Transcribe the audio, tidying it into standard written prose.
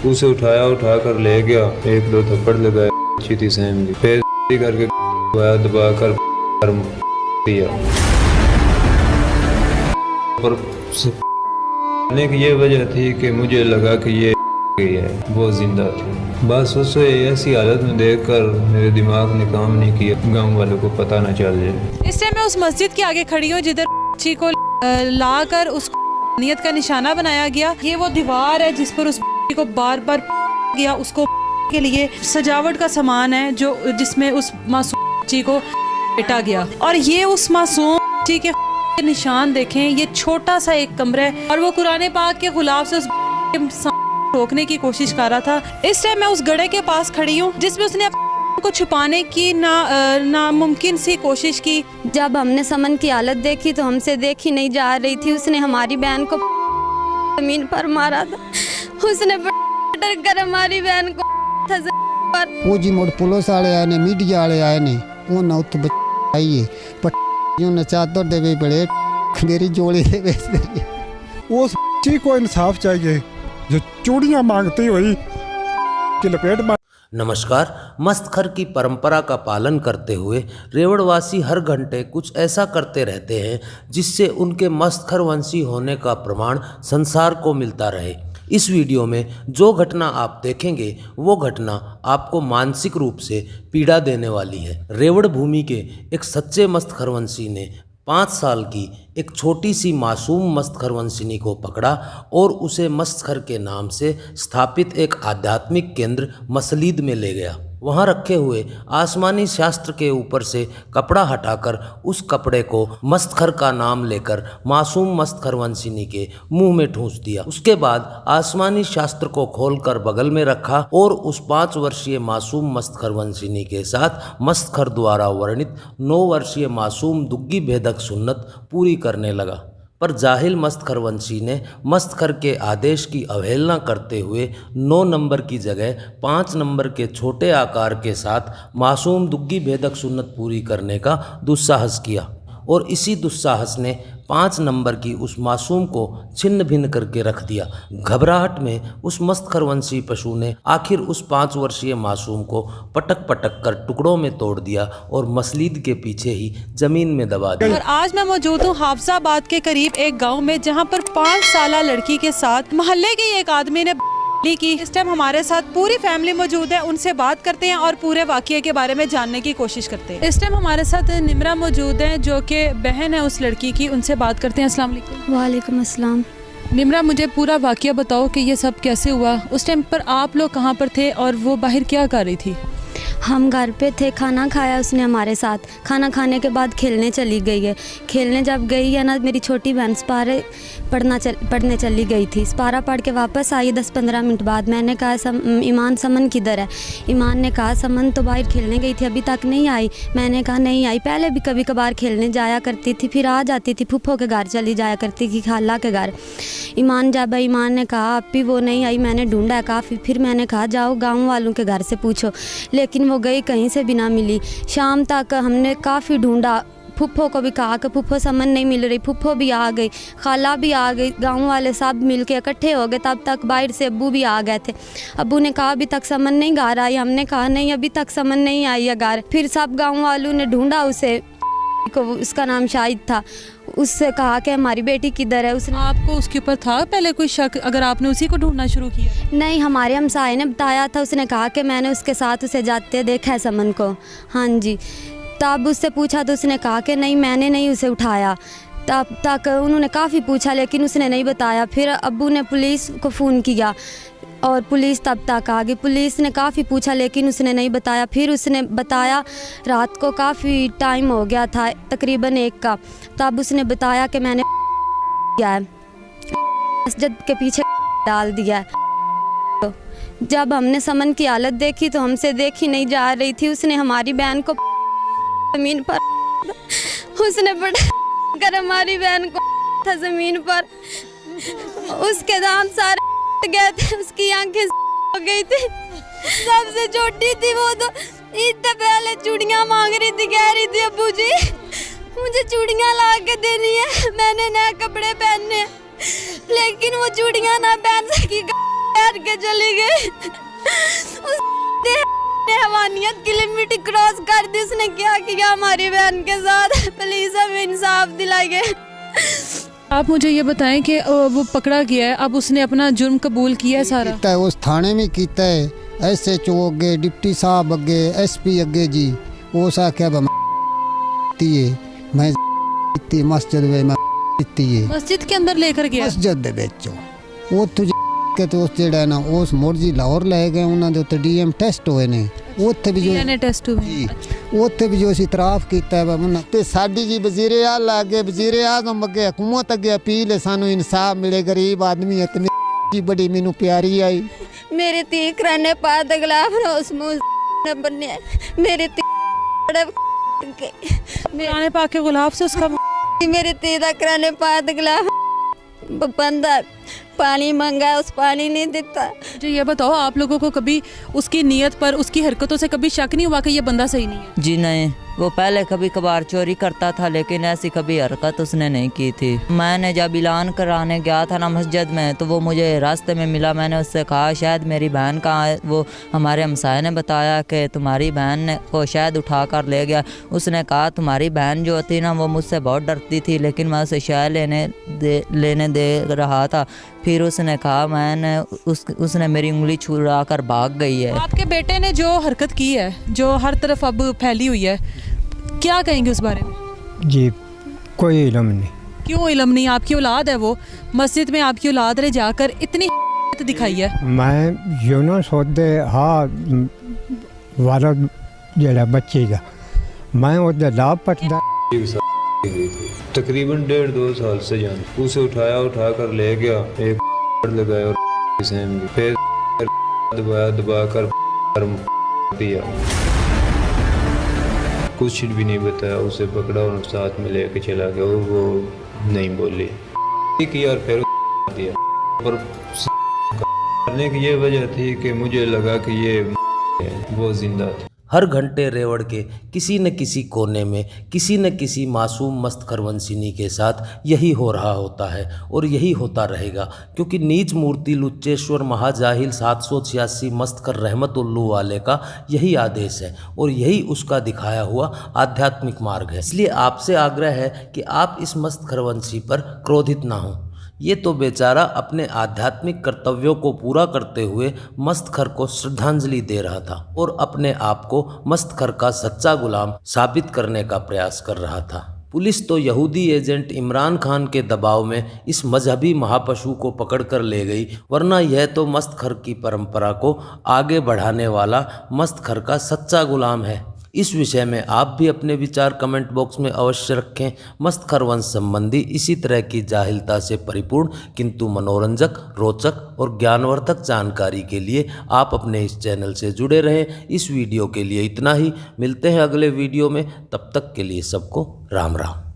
उसे उठा कर ले गया, एक दो थप्पड़ लगाए, अच्छी थी सहम की, फिर करके दबा कर दिया। पर की ये वजह थी कि मुझे लगा कि ये है, वो जिंदा थी। बस उसे ऐसी हालत में देखकर मेरे दिमाग ने काम नहीं किया, गांव वालों को पता न चल जाए। इस टाइम मैं उस मस्जिद के आगे खड़ी हूँ जिधर बच्ची को ला कर उसको नियत का निशाना बनाया गया। ये वो दीवार है जिस पर उस बच्ची को बार बार गया, उसको के लिए सजावट का सामान है जो जिसमें उस मासूम बच्ची को पेटा गया। और ये उस मासूम बच्ची के निशान देखें, ये छोटा सा एक कमरा है और वो कुरान पाक के खिलाफ से उस रोकने की कोशिश कर रहा था। इस टाइम मैं उस गड्ढे के पास खड़ी हूँ जिसमें उसने को छुपाने की नामुमकिन सी कोशिश की। जब हमने समन की हालत देखी तो हमसे देखी नहीं जा रही थी। उसने हमारी बहन को जमीन पर मारा था, उसने डर कर हमारी बहन को वो जी मोड़ पुलिस वाले आए ने, मीडिया वाले आए ने, वो ना उत आइए पर चादर देवे पड़े, मेरी जोड़ी दे बेच दे। उस बच्ची को इंसाफ चाहिए जो चूड़ियां मांगती हुई कि लपेट मार। नमस्कार। मस्तखर की परंपरा का पालन करते हुए रेवड़वासी हर घंटे कुछ ऐसा करते रहते हैं जिससे उनके मस्तखर वंशी होने का प्रमाण संसार को मिलता रहे। इस वीडियो में जो घटना आप देखेंगे वो घटना आपको मानसिक रूप से पीड़ा देने वाली है। रेवड़ भूमि के एक सच्चे मस्तखरवंशी ने 5 साल की एक छोटी सी मासूम मस्तखरवंशिनी को पकड़ा और उसे मस्तखर के नाम से स्थापित एक आध्यात्मिक केंद्र मसलीद में ले गया। वहाँ रखे हुए आसमानी शास्त्र के ऊपर से कपड़ा हटाकर उस कपड़े को मस्तखर का नाम लेकर मासूम मस्तखरवंशिनी के मुंह में ठूंस दिया। उसके बाद आसमानी शास्त्र को खोलकर बगल में रखा और उस 5 वर्षीय मासूम मस्तखरवंशिनी के साथ मस्तखर द्वारा वर्णित 9 वर्षीय मासूम दुग्गी भेदक सुन्नत पूरी करने लगा। पर जाहिल मस्तखरवंशी ने मस्तखर के आदेश की अवहेलना करते हुए 9 नंबर की जगह 5 नंबर के छोटे आकार के साथ मासूम दुग्गी भेदक सुन्नत पूरी करने का दुस्साहस किया और इसी दुस्साहस ने 5 नंबर की उस मासूम को छिन्न भिन्न करके रख दिया। घबराहट में उस मस्तखरवंशी पशु ने आखिर उस 5 वर्षीय मासूम को पटक पटक कर टुकड़ों में तोड़ दिया और मसलीद के पीछे ही जमीन में दबा दिया। और आज मैं मौजूद हूँ हाफजाबाद के करीब एक गांव में जहां पर 5 साल लड़की के साथ मोहल्ले के एक आदमी ने की। इस टाइम हमारे साथ पूरी फैमिली मौजूद है, उनसे बात करते हैं और पूरे वाकये के बारे में जानने की कोशिश करते हैं। इस टाइम हमारे साथ निमरा मौजूद है जो कि बहन है उस लड़की की, उनसे बात करते हैं। अस्सलाम वालेकुम। वालेकुम अस्सलाम। निमरा, मुझे पूरा वाकया बताओ कि ये सब कैसे हुआ, उस टाइम पर आप लोग कहाँ पर थे और वो बाहर क्या कर रही थी? हम घर पे थे, खाना खाया उसने हमारे साथ। खाना खाने के बाद खेलने चली गई है। खेलने जब गई है ना, मेरी छोटी बहन स्पारे पढ़ने चली गई थी। स्पारा पढ़ के वापस आई 10-15 मिनट बाद। मैंने कहा ईमान समन किधर है? ईमान ने कहा समन तो बाहर खेलने गई थी, अभी तक नहीं आई। मैंने कहा नहीं आई, पहले भी कभी कभार खेलने जाया करती थी, फिर आ जाती थी, फूफो के घर चली जाया करती थी, खाला के घर। ईमान जब ईमान ने कहा अभी वो नहीं आई, मैंने ढूंढा है काफ़ी, फिर मैंने कहा जाओ गाँव वालों के घर से पूछो, लेकिन वो गई कहीं से भी ना मिली। शाम तक हमने काफ़ी ढूंढा, फुफ्फो को भी कहा कि फुफ्फो समन नहीं मिल रही, फुफ्फो भी आ गई, खाला भी आ गई, गांव वाले सब मिलके इकट्ठे हो गए। तब तक बाहर से अब्बू भी आ गए थे। अब्बू ने कहा अभी तक समन नहीं घर आई, हमने कहा नहीं अभी तक समन नहीं आई है घर। फिर सब गाँव वालों ने ढूंढा उसे, को उसका नाम शाहिद था, उससे कहा कि हमारी बेटी किधर है। उसने आपको उसके ऊपर था पहले कोई शक, अगर आपने उसी को ढूंढना शुरू किया? नहीं, हमारे हमसाये ने बताया था, उसने कहा कि मैंने उसके साथ उसे जाते देखा है समन को। हाँ जी। तब उससे पूछा तो उसने कहा कि नहीं मैंने नहीं उसे उठाया। तब तक उन्होंने काफ़ी पूछा लेकिन उसने नहीं बताया। फिर अब्बू ने पुलिस को फ़ोन किया और पुलिस तब तक आ गई। पुलिस ने काफ़ी पूछा लेकिन उसने नहीं बताया। फिर उसने बताया, रात को काफ़ी टाइम हो गया था, तकरीबन 1 का। तब उसने बताया कि मैंने किया है, मस्जिद के पीछे डाल दिया है। तो जब हमने समन की हालत देखी तो हमसे देखी नहीं जा रही थी। उसने हमारी बहन को ज़मीन पर, उसने कर हमारी बहन को था ज़मीन पर, उसके दांत सारे गए थे, उसकी आंखें हो गई थी, सबसे छोटी थी वो तो। इतने पहले चूड़ियाँ मांग रही थी, कह रही थी अब्बू जी मुझे चूड़ियाँ ला के देनी है, मैंने नए कपड़े पहनने, लेकिन वो चूड़ियाँ ना पहन सकी, पहन के चली गई। उसने हैवानियत की लिमिट क्रॉस कर दी। उसने क्या किया हमारी बहन के साथ, प्लीज हमें इंसाफ दिलाइए। आप मुझे ये बताएं कि वो पकड़ा गया है, अब उसने अपना जुर्म कबूल किया है सारा? कीता है, उस थाने में कीता है, SHO अगे, डिप्टी साहब अगे, SP अगे जी, उस आख्या मैं मस्जिद में मस्जिद के अंदर लेकर गया? मस्जिद दे बेचो वो तुझे के तो उस जेड़ा ना उस मुर्जी लाहौर ले गए, उन्होंने जो DM टेस्ट हुए ने उत्थे भी जो DNA टेस्ट हुए, उत्थे भी जो असी इतराफ कीता है बाबा ते साडी जी वजीरे आला अगे, वजीरे आज़म अगे, हुकूमत अगे अपील है सानू इंसाफ मिले, गरीब आदमी है। इतनी बड़ी मैनू प्यारी आई मेरे ती कराने पा दगलाफ रोस मुंह बन्ने मेरे ती पुराने पाक के गुलाब से उसका मेरे ती दा कराने पा दगलाफ बंदा पानी मांगा, उस पानी नहीं देता। मुझे ये बताओ, आप लोगों को कभी उसकी नीयत पर, उसकी हरकतों से कभी शक नहीं हुआ कि ये बंदा सही नहीं है? जी नहीं, वो पहले कभी कभार चोरी करता था, लेकिन ऐसी कभी हरकत उसने नहीं की थी। मैंने जब ऐलान कराने गया था ना मस्जिद में, तो वो मुझे रास्ते में मिला। मैंने उससे कहा शायद मेरी बहन कहाँ है, वो हमारे हमसाये ने बताया कि तुम्हारी बहन को शायद उठा कर ले गया। उसने कहा तुम्हारी बहन जो थी ना वो मुझसे बहुत डरती थी, लेकिन मैं उसे शाय लेने दे रहा था। फिर उसने कहा मैंने उसने मेरी उंगली छुड़ा कर भाग गई है। आपके बेटे ने जो हरकत की है, जो हर तरफ अब फैली हुई है, क्या कहेंगे उस बारे में? जी कोई इल्म नहीं। क्यों इल्म नहीं? आपकी औलाद है, वो मस्जिद में आपकी औलाद ने जाकर इतनी दिखाई है। मैं यूनो सोचते हाँ वाला जड़ा बच्चे का मैं उधर लाभ पटदा तकरीबन 1.5-2 साल से जान उसे उठा कर ले गया, एक लगाया और फिर दबा कर दिया, कुछ भी नहीं बताया। उसे पकड़ा और साथ में लेके चला गया, वो नहीं बोली किया और फिर दिया। पर करने की ये वजह थी कि मुझे लगा कि ये वो जिंदा थी। हर घंटे रेवड़ के किसी न किसी कोने में किसी न किसी मासूम मस्तखर वंशिनी के साथ यही हो रहा होता है और यही होता रहेगा, क्योंकि नीच मूर्ति लुच्चेश्वर महाजाहिल 786 मस्तखर रहमतुल्लु वाले का यही आदेश है और यही उसका दिखाया हुआ आध्यात्मिक मार्ग है। इसलिए आपसे आग्रह है कि आप इस मस्तखर वंशी पर क्रोधित ना हों। ये तो बेचारा अपने आध्यात्मिक कर्तव्यों को पूरा करते हुए मस्तखर को श्रद्धांजलि दे रहा था और अपने आप को मस्तखर का सच्चा गुलाम साबित करने का प्रयास कर रहा था। पुलिस तो यहूदी एजेंट इमरान खान के दबाव में इस मजहबी महापशु को पकड़ कर ले गई, वरना यह तो मस्तखर की परंपरा को आगे बढ़ाने वाला मस्तखर का सच्चा गुलाम है। इस विषय में आप भी अपने विचार कमेंट बॉक्स में अवश्य रखें। मस्तखर वंश संबंधी इसी तरह की जाहिलता से परिपूर्ण किंतु मनोरंजक, रोचक और ज्ञानवर्धक जानकारी के लिए आप अपने इस चैनल से जुड़े रहें। इस वीडियो के लिए इतना ही, मिलते हैं अगले वीडियो में, तब तक के लिए सबको राम राम।